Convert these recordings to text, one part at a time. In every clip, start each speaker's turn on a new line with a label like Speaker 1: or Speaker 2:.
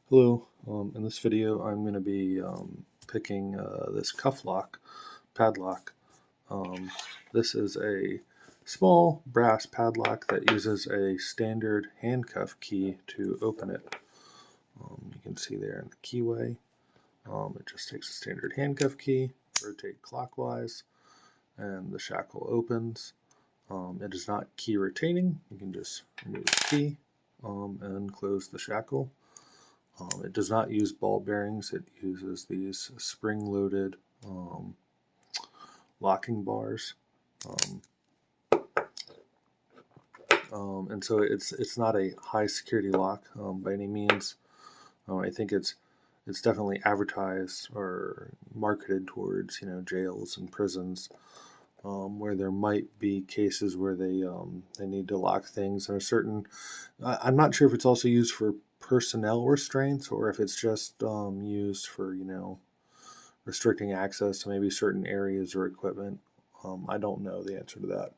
Speaker 1: Hello, in this video I'm going to be picking this cuff lock, padlock. This is a small brass padlock that uses a standard handcuff key to open it. You can see there in the keyway, it just takes a standard handcuff key, rotate clockwise, and the shackle opens. It is not key retaining. You can just remove the key and close the shackle. It does not use ball bearings. It uses these spring-loaded locking bars, and so it's not a high security lock by any means. I think it's definitely advertised or marketed towards jails and prisons, where there might be cases where they need to lock things in a certain. I'm not sure if it's also used for personnel restraints or if it's just used for restricting access to maybe certain areas or equipment. I don't know the answer to that,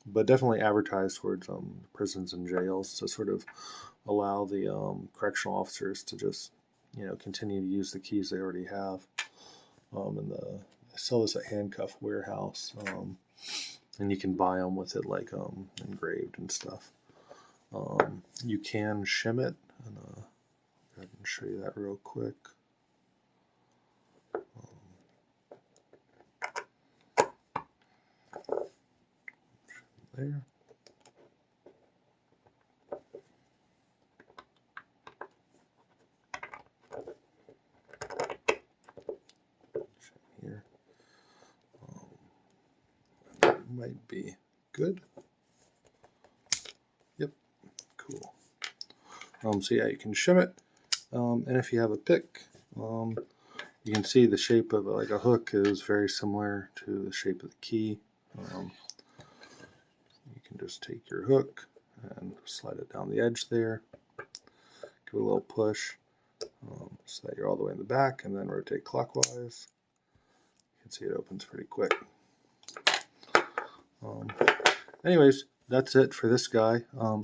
Speaker 1: but definitely advertised towards prisons and jails to sort of allow the correctional officers to just continue to use the keys they already have. And I sell this at Handcuff Warehouse, and you can buy them with it like engraved and stuff. You can shim it, and go ahead and show you that real quick. There. Here. That might be good. Yep, cool. So yeah, you can shim it, and if you have a pick, you can see the shape of like a hook is very similar to the shape of the key. You can just take your hook and slide it down the edge there, give it a little push so that you're all the way in the back, and then rotate clockwise. You can see it opens pretty quick. Anyways, that's it for this guy.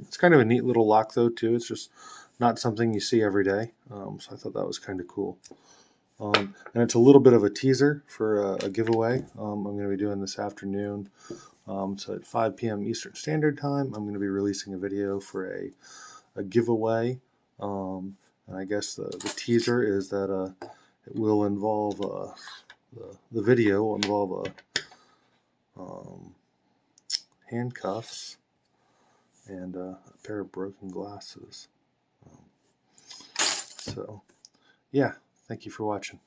Speaker 1: It's kind of a neat little lock though too. It's just not something you see every day, so I thought that was kind of cool. And it's a little bit of a teaser for a giveaway I'm going to be doing this afternoon. So at 5 p.m. Eastern Standard Time, I'm going to be releasing a video for a giveaway. And I guess the teaser is that it will involve the video will involve handcuffs and a pair of broken glasses. So, yeah, thank you for watching.